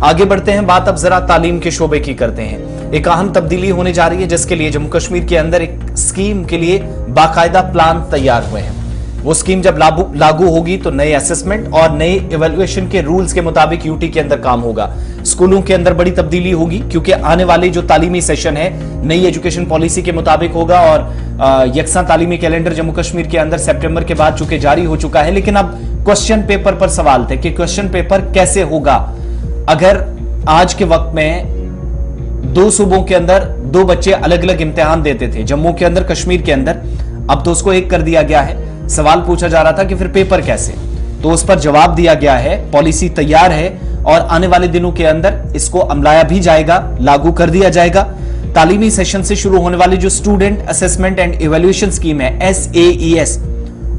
आगे बढ़ते हैं, बात अब जरा तालीम के शोबे की करते हैं। एक अहम तब्दीली होने जा रही है जिसके लिए जम्मू कश्मीर के अंदर एक स्कीम के लिए बाकायदा प्लान तैयार हुए हैं। वो स्कीम जब लागू होगी तो नए असेसमेंट और नए इवैल्यूएशन के रूल्स के मुताबिक यूटी के अंदर काम होगा। स्कूलों के अंदर बड़ी तब्दीली होगी क्योंकि आने वाले जो तालीमी सेशन है नई एजुकेशन पॉलिसी के मुताबिक होगा और यकसा तालीमी कैलेंडर जम्मू कश्मीर के अंदर सितंबर के बाद चूंकि जारी हो चुका है। लेकिन अब क्वेश्चन पेपर पर सवाल थे कि क्वेश्चन पेपर कैसे होगा। अगर आज के वक्त में दो सूबों के अंदर दो बच्चे अलग अलग इम्तिहान देते थे, जम्मू के अंदर कश्मीर के अंदर, अब तो उसको एक कर दिया गया है। सवाल पूछा जा रहा था कि फिर पेपर कैसे, तो उस पर जवाब दिया गया है, पॉलिसी तैयार है और आने वाले दिनों के अंदर इसको अमलाया भी जाएगा, लागू कर दिया जाएगा। तालीमी सेशन से शुरू होने वाली जो student assessment and evaluation scheme है SAES,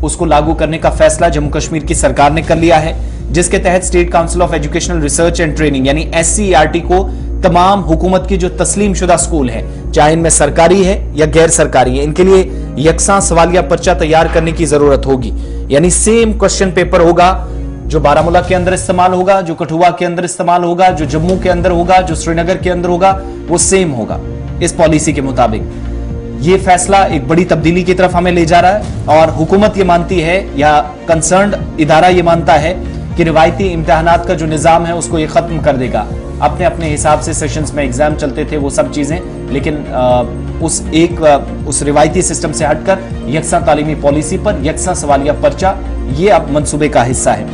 उसको लागू करने का फैसला जम्मू कश्मीर की सरकार ने कर लिया है, जिसके तहत state council of educational research and training यानी SCERT को तमाम हुकूमत के जो तस्लीम शुदा स्कूल हैं, चाहे इनमें सरकारी है या गैर सरकारी है, इनके लिए यकसा सवालिया पर्चा तैयार करने की जरूरत होगी। यानी सेम क्वेश्चन पेपर होगा जो बारामूला के अंदर इस्तेमाल होगा, जो कठुआ के अंदर इस्तेमाल होगा, जो जम्मू के अंदर होगा, जो श्रीनगर के अंदर होगा, वो सेम होगा इस पॉलिसी के मुताबिक। ये फैसला एक बड़ी तब्दीली की तरफ हमें ले जा रहा है और हुकूमत ये मानती है या कंसर्न्ड इदारा ये मानता है कि रिवायती इम्तिहानात का जो निज़ाम है उसको ये खत्म कर देगा। अपने अपने हिसाब से सेशंस में एग्जाम चलते थे वो सब चीजें, लेकिन उस रिवायती सिस्टम से हटकर यकसा तालीमी पॉलिसी पर यकसा सवालिया पर्चा ये अब मंसूबे का हिस्सा है।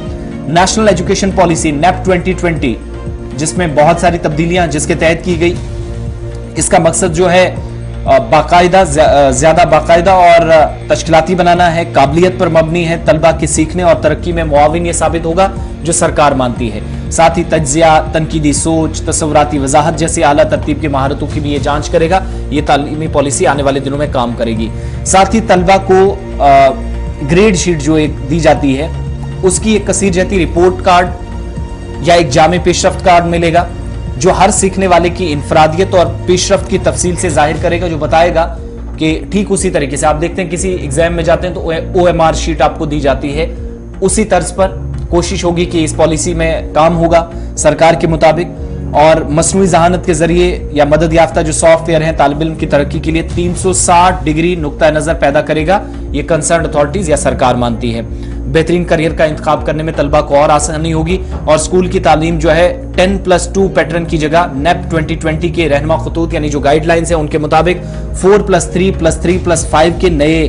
नेशनल एजुकेशन पॉलिसी NEP 2020 जिसमें बहुत सारी तब्दीलियां जिसके तहत की गई, इसका मकसद जो है बाकायदा ज्यादा बाकायदा और तश्कीलाती बनाना है, काबिलियत पर मबनी है, तलबा के सीखने और तरक्की में मुआविन ये साबित होगा जो सरकार मानती है। साथ ही तज्जिया, तनकीदी सोच, तस्वुराती वजाहत जैसी आला तरतीब की महारतों की भी ये जांच करेगा। ये तालीमी पॉलिसी आने वाले दिनों में काम करेगी। साथ ही तलबा को ग्रेड शीट जो एक दी जाती है उसकी एक कसीर जहती रिपोर्ट कार्ड या एक जामे पेशरफ्त कार्ड मिलेगा जो हर सीखने वाले की इनफरादियत और पेशरफ्त की तफसील से जाहिर करेगा, जो बताएगा कि ठीक उसी तरीके से आप देखते हैं किसी एग्जाम में जाते हैं तो OMR शीट आपको दी जाती है, उसी तर्ज पर कोशिश होगी कि इस पॉलिसी में काम होगा सरकार के मुताबिक। और मसनूई जहानत के जरिए या मदद याफ्ता जो सॉफ्टवेयर हैं तालिब इल्म की तरक्की के लिए 360 डिग्री नुक्ता नजर पैदा करेगा, ये कंसर्न अथॉरिटीज या सरकार मानती है। बेहतरीन करियर का इंतखाब करने में तलबा को और आसानी होगी और स्कूल की तालीम जो है 10+2 पैटर्न की जगह NEP 2020 के रहनुमा खतूत यानी जो गाइडलाइंस है उनके मुताबिक 4+3+3+5 के नए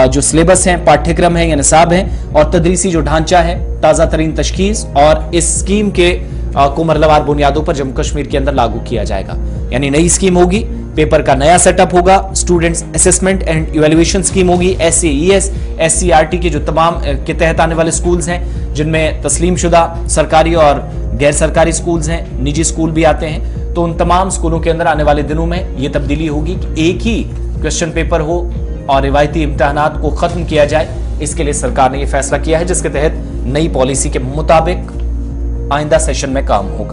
जो सिलेबस हैं, पाठ्यक्रम है या निसाब हैं और तदरीसी जो ढांचा है, ताज़ा तरीन तशखीस और इस स्कीम के को मरलवार बुनियादों पर जम्मू कश्मीर के अंदर लागू किया जाएगा। यानी नई स्कीम होगी, पेपर का नया सेटअप होगा, students assessment and evaluation scheme होगी, SAES SCERT के जो तमाम के तहत आने वाले स्कूल्स हैं जिनमें तस्लीम शुदा सरकारी और गैर सरकारी स्कूल्स हैं, निजी स्कूल भी आते हैं, तो उन तमाम स्कूलों के अंदर आने वाले दिनों में ये तब्दीली होगी कि एक ही क्वेश्चन पेपर हो और रिवायती इम्तिहानात को खत्म किया जाए। इसके लिए सरकार ने यह फैसला किया है जिसके तहत नई पॉलिसी के मुताबिक आइंदा सेशन में काम होगा।